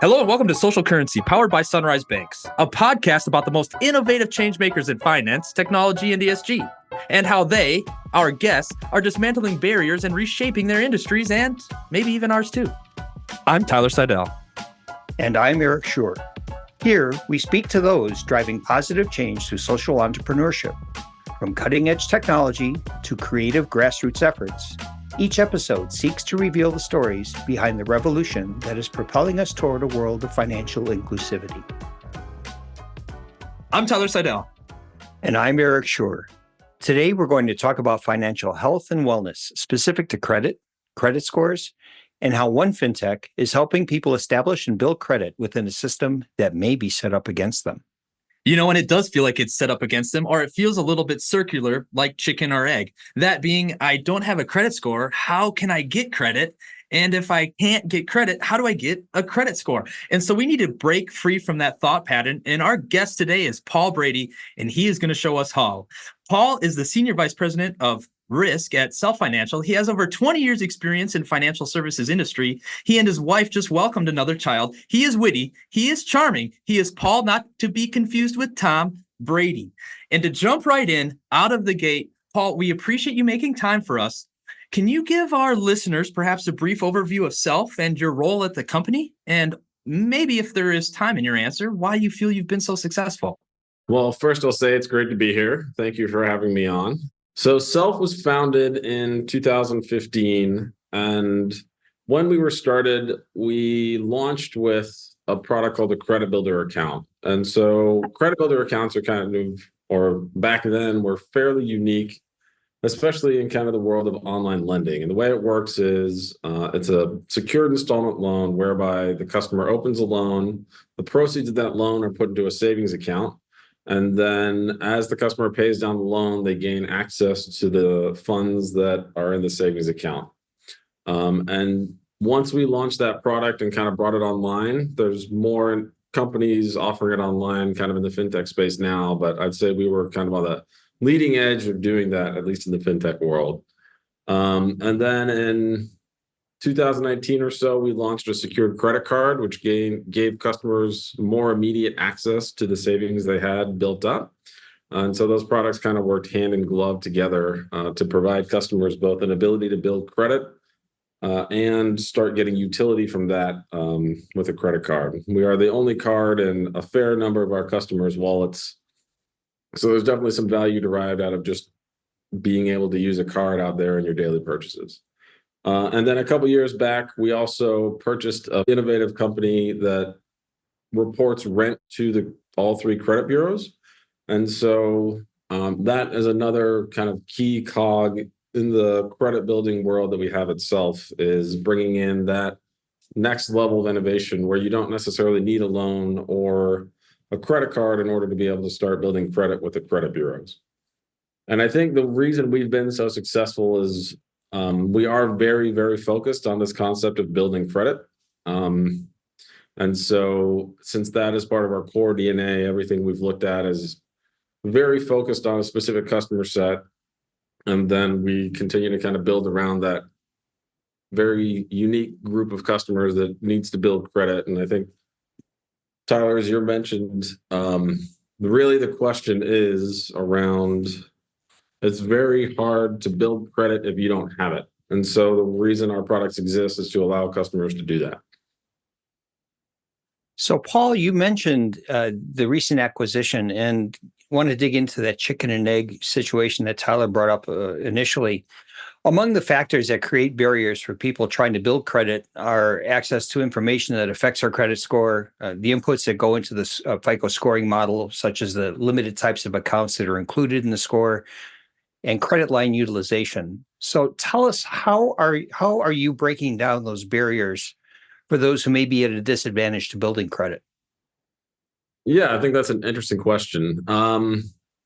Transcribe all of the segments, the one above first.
Hello and welcome to Social Currency, powered by Sunrise Banks, a podcast about the most innovative changemakers in finance, technology, and ESG, and how they, our guests, are dismantling barriers and reshaping their industries and maybe even ours too. I'm Tyler Seidel. And I'm Eric Schur. Here, we speak to those driving positive change through social entrepreneurship. From cutting-edge technology to creative grassroots efforts, each episode seeks to reveal the stories behind the revolution that is propelling us toward a world of financial inclusivity. I'm Tyler Seidel. And I'm Eric Schur. Today, we're going to talk about financial health and wellness specific to credit scores, and how one fintech is helping people establish and build credit within a system that may be set up against them. You know, and it does feel like it's set up against them, or it feels a little bit circular, like chicken or egg. That being, I don't have a credit score. How can I get credit? And if I can't get credit, how do I get a credit score? And so we need to break free from that thought pattern. And our guest today is Paul Brady, and he is going to show us how. Paul is the Senior Vice President of Risk at Self Financial. He has over 20 years experience in financial services industry. He and his wife just welcomed another child. He is witty. He is charming. He is Paul, not to be confused with Tom Brady. And to jump right in, out of the gate, Paul, we appreciate you making time for us. Can you give our listeners perhaps a brief overview of Self and your role at the company? And maybe if there is time in your answer, why you feel you've been so successful? Well, first I'll say it's great to be here. Thank you for having me on. So Self was founded in 2015. And when we were started, we launched with a product called the Credit Builder account. And so Credit Builder accounts are kind of, or back then, were fairly unique, especially in kind of the world of online lending. And the way it works is it's a secured installment loan whereby the customer opens a loan, the proceeds of that loan are put into a savings account. And then as the customer pays down the loan, they gain access to the funds that are in the savings account. And once we launched that product and kind of brought it online, there's more companies offering it online kind of in the fintech space now, but I'd say we were kind of on the leading edge of doing that, at least in the fintech world. And then in 2019 or so, we launched a secured credit card, which gave customers more immediate access to the savings they had built up. And so those products kind of worked hand in glove together to provide customers both an ability to build credit and start getting utility from that with a credit card. We are the only card in a fair number of our customers' wallets. So there's definitely some value derived out of just being able to use a card out there in your daily purchases. And then a couple of years back, we also purchased an innovative company that reports rent to all three credit bureaus. And so that is another kind of key cog in the credit building world that we have itself, is bringing in that next level of innovation where you don't necessarily need a loan or a credit card in order to be able to start building credit with the credit bureaus. And I think the reason we've been so successful is we are very, very focused on this concept of building credit. And so since that is part of our core DNA, everything we've looked at is very focused on a specific customer set. And then we continue to kind of build around that very unique group of customers that needs to build credit. And I think, Tyler, as you mentioned, really the question is around, it's very hard to build credit if you don't have it. And so the reason our products exist is to allow customers to do that. So, Paul, you mentioned the recent acquisition and want to dig into that chicken and egg situation that Tyler brought up initially. Among the factors that create barriers for people trying to build credit are access to information that affects our credit score, the inputs that go into the FICO scoring model, such as the limited types of accounts that are included in the score, and credit line utilization. So tell us, how are you breaking down those barriers for those who may be at a disadvantage to building credit? Yeah, I think that's an interesting question.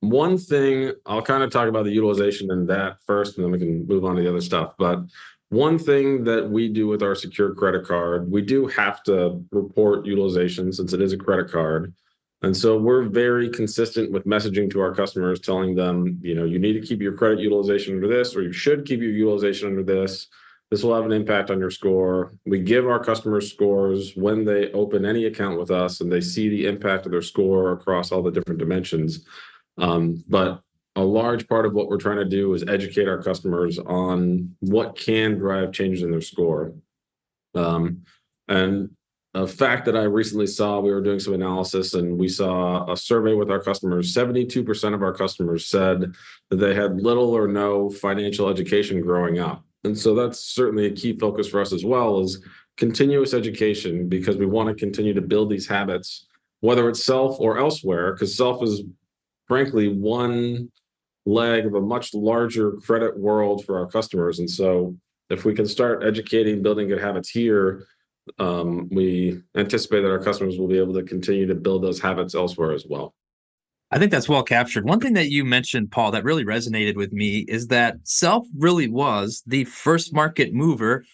One thing, I'll kind of talk about the utilization and that first, and then we can move on to the other stuff. But one thing that we do with our secured credit card, we do have to report utilization since it is a credit card. And so we're very consistent with messaging to our customers, telling them, you need to keep your credit utilization under this, or you should keep your utilization under this. this will have an impact on your score. We give our customers scores when they open any account with us and they see the impact of their score across all the different dimensions. But a large part of what we're trying to do is educate our customers on what can drive changes in their score. And a fact that I recently saw, we were doing some analysis and we saw a survey with our customers. 72% of our customers said that they had little or no financial education growing up. And so that's certainly a key focus for us as well, is continuous education, because we want to continue to build these habits, whether it's self or elsewhere, because self is frankly one leg of a much larger credit world for our customers. And so if we can start educating, building good habits here, we anticipate that our customers will be able to continue to build those habits elsewhere as well. I think that's well captured. One thing that you mentioned, Paul, that really resonated with me is that self really was the first market mover,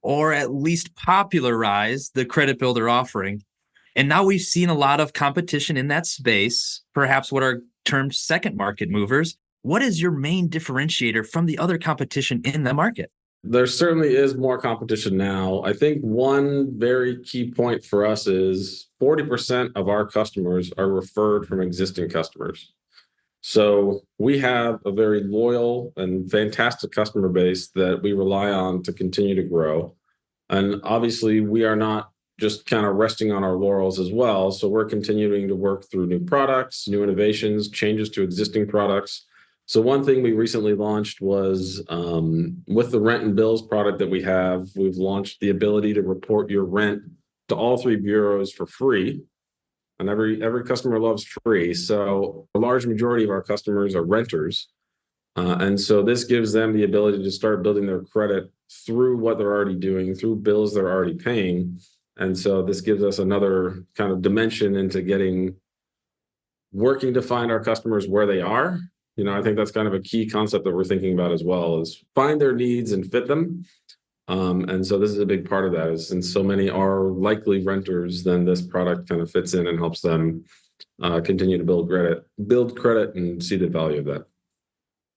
or at least popularized the credit builder offering. And now we've seen a lot of competition in that space, perhaps what are termed second market movers. What is your main differentiator from the other competition in the market? There certainly is more competition now. I think one very key point for us is 40% of our customers are referred from existing customers. So we have a very loyal and fantastic customer base that we rely on to continue to grow. And obviously, we are not just kind of resting on our laurels as well. So we're continuing to work through new products, new innovations, changes to existing products. So one thing we recently launched was with the rent and bills product that we have, we've launched the ability to report your rent to all three bureaus for free. And every customer loves free. So a large majority of our customers are renters. And so this gives them the ability to start building their credit through what they're already doing, through bills they're already paying. And so this gives us another kind of dimension into working to find our customers where they are. I think that's kind of a key concept that we're thinking about as well, is find their needs and fit them. And so this is a big part of that, is since so many are likely renters, then this product kind of fits in and helps them continue to build credit and see the value of that.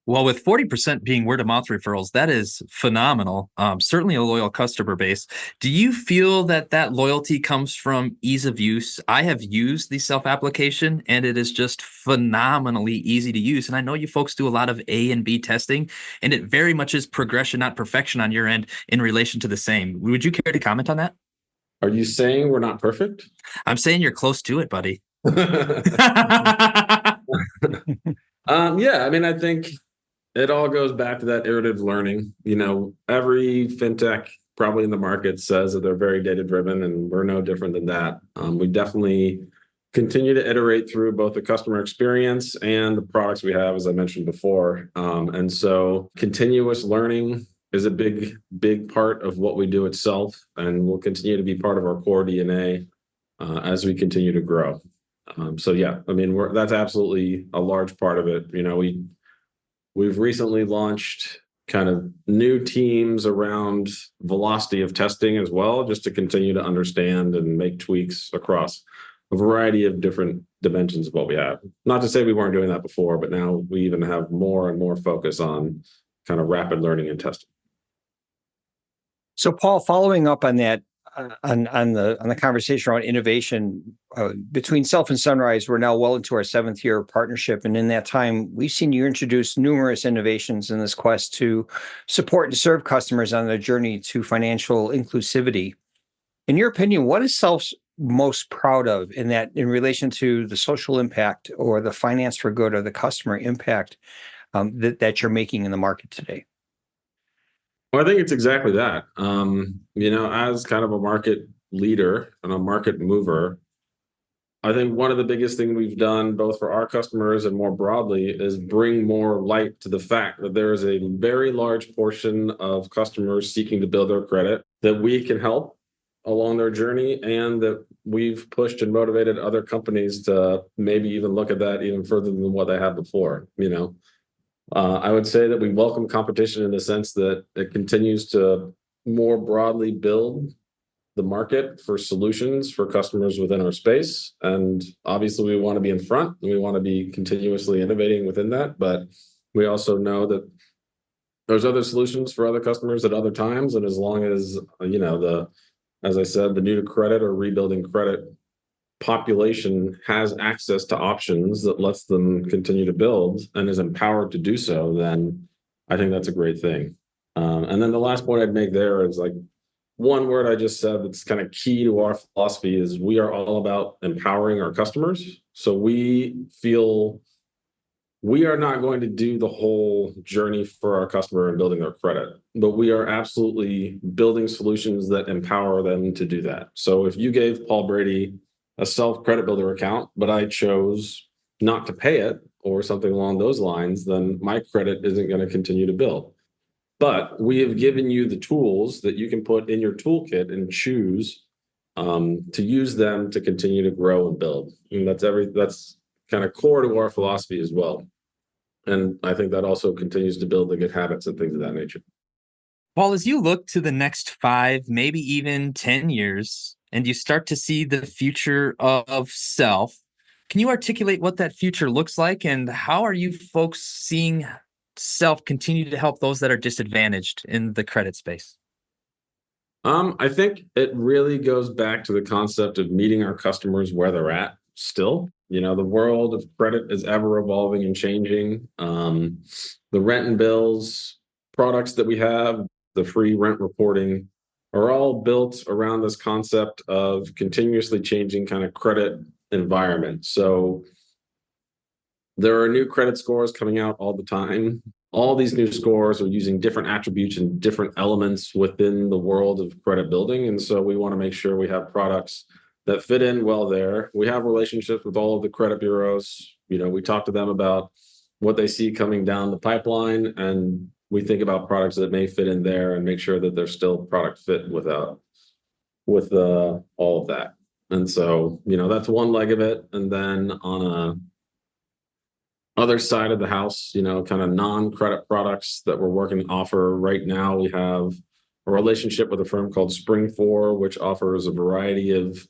Well, with 40% being word of mouth referrals, that is phenomenal. Certainly a loyal customer base. Do you feel that that loyalty comes from ease of use? I have used the self application and it is just phenomenally easy to use. And I know you folks do a lot of A and B testing, and it very much is progression, not perfection on your end in relation to the same. Would you care to comment on that? Are you saying we're not perfect? I'm saying you're close to it, buddy. Yeah, I mean, I think it all goes back to that iterative learning. Every fintech probably in the market says that they're very data driven, and we're no different than that. We definitely continue to iterate through both the customer experience and the products we have, as I mentioned before. And so continuous learning is a big part of what we do itself, and will continue to be part of our core DNA as we continue to grow. So yeah, I mean, that's absolutely a large part of it. We've recently launched kind of new teams around velocity of testing as well, just to continue to understand and make tweaks across a variety of different dimensions of what we have. Not to say we weren't doing that before, but now we even have more and more focus on kind of rapid learning and testing. So, Paul, following up on that, on the conversation around innovation, between Self and Sunrise, we're now well into our 7th year of partnership, and in that time, we've seen you introduce numerous innovations in this quest to support and serve customers on their journey to financial inclusivity. In your opinion, what is Self's most proud of in relation to the social impact, or the finance for good, or the customer impact that you're making in the market today? Well, I think it's exactly that. As kind of a market leader and a market mover, I think one of the biggest things we've done, both for our customers and more broadly, is bring more light to the fact that there is a very large portion of customers seeking to build their credit that we can help along their journey, and that we've pushed and motivated other companies to maybe even look at that even further than what they had before. I would say that we welcome competition in the sense that it continues to more broadly build the market for solutions for customers within our space. And obviously, we want to be in front, and we want to be continuously innovating within that. But we also know that there's other solutions for other customers at other times. And as long as, as I said, the new to credit or rebuilding credit population has access to options that lets them continue to build and is empowered to do so, then I think that's a great thing. And then the last point I'd make there is like one word I just said that's kind of key to our philosophy is we are all about empowering our customers. So we feel we are not going to do the whole journey for our customer and building their credit, but we are absolutely building solutions that empower them to do that. So if you gave Paul Brady a self credit builder account, but I chose not to pay it or something along those lines, then my credit isn't going to continue to build. But we have given you the tools that you can put in your toolkit and choose to use them to continue to grow and build. And that's kind of core to our philosophy as well. And I think that also continues to build the good habits and things of that nature. Paul, as you look to the next 5, maybe even 10 years, and you start to see the future of self, can you articulate what that future looks like, and how are you folks seeing self continue to help those that are disadvantaged in the credit space? I think it really goes back to the concept of meeting our customers where they're at still. The world of credit is ever evolving and changing. The rent and bills products that we have, the free rent reporting, are all built around this concept of continuously changing kind of credit environment. So there are new credit scores coming out all the time. All these new scores are using different attributes and different elements within the world of credit building. And so we want to make sure we have products that fit in well there. We have relationships with all of the credit bureaus. We talk to them about what they see coming down the pipeline, and we think about products that may fit in there and make sure that they're still product fit with all of that. And so, that's one leg of it. And then on a other side of the house, kind of non-credit products that we're working to offer right now, we have a relationship with a firm called Spring4, which offers a variety of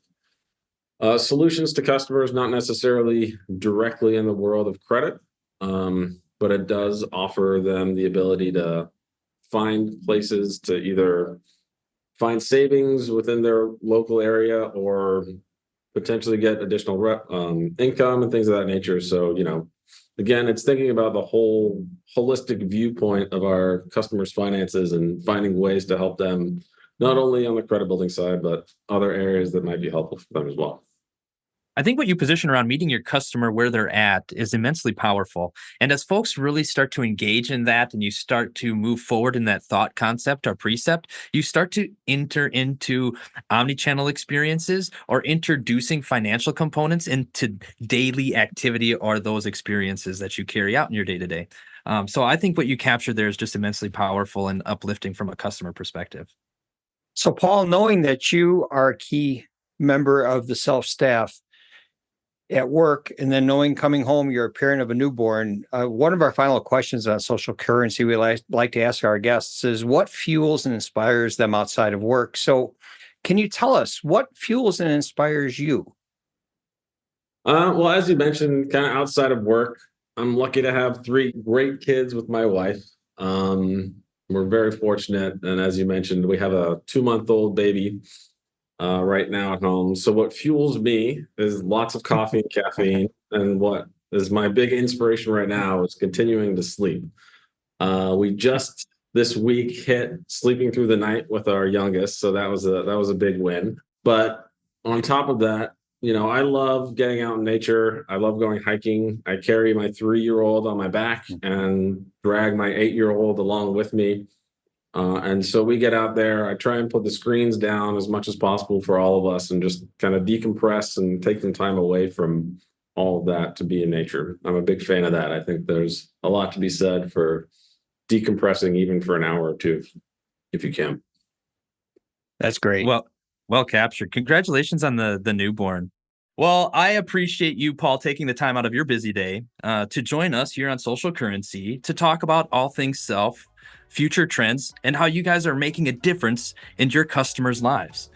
solutions to customers, not necessarily directly in the world of credit, but it does offer them the ability to find places to either find savings within their local area or potentially get additional income and things of that nature. So, again, it's thinking about the whole holistic viewpoint of our customers' finances and finding ways to help them, not only on the credit building side, but other areas that might be helpful for them as well. I think what you position around meeting your customer where they're at is immensely powerful. And as folks really start to engage in that and you start to move forward in that thought concept or precept, you start to enter into omni-channel experiences or introducing financial components into daily activity or those experiences that you carry out in your day-to-day. So I think what you captured there is just immensely powerful and uplifting from a customer perspective. So, Paul, knowing that you are a key member of the self staff at work, and then knowing coming home you're a parent of a newborn, one of our final questions on social currency we like to ask our guests is what fuels and inspires them outside of work. So can you tell us what fuels and inspires you? Well, as you mentioned, kind of outside of work, I'm lucky to have 3 great kids with my wife. We're very fortunate. And as you mentioned, we have a 2-month-old baby right now at home. So what fuels me is lots of coffee and caffeine. And what is my big inspiration right now is continuing to sleep. We just this week hit sleeping through the night with our youngest. So that was a big win. But on top of that, I love getting out in nature. I love going hiking. I carry my 3-year-old on my back and drag my 8-year-old along with me. And so we get out there. I try and put the screens down as much as possible for all of us and just kind of decompress and take some time away from all of that to be in nature. I'm a big fan of that. I think there's a lot to be said for decompressing even for an hour or two, if you can. That's great. Well captured. Congratulations on the newborn. Well, I appreciate you, Paul, taking the time out of your busy day to join us here on Social Currency to talk about all things self, future trends, and how you guys are making a difference in your customers' lives.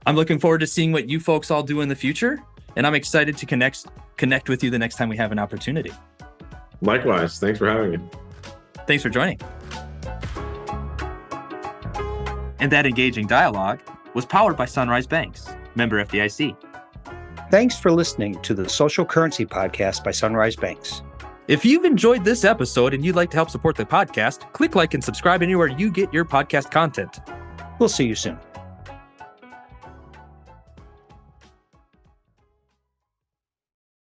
I'm looking forward to seeing what you folks all do in the future, and I'm excited to connect with you the next time we have an opportunity. Likewise. Thanks for having me. Thanks for joining. And that engaging dialogue was powered by Sunrise Banks, member FDIC. Thanks for listening to the Social Currency Podcast by Sunrise Banks. If you've enjoyed this episode and you'd like to help support the podcast, click like and subscribe anywhere you get your podcast content. We'll see you soon.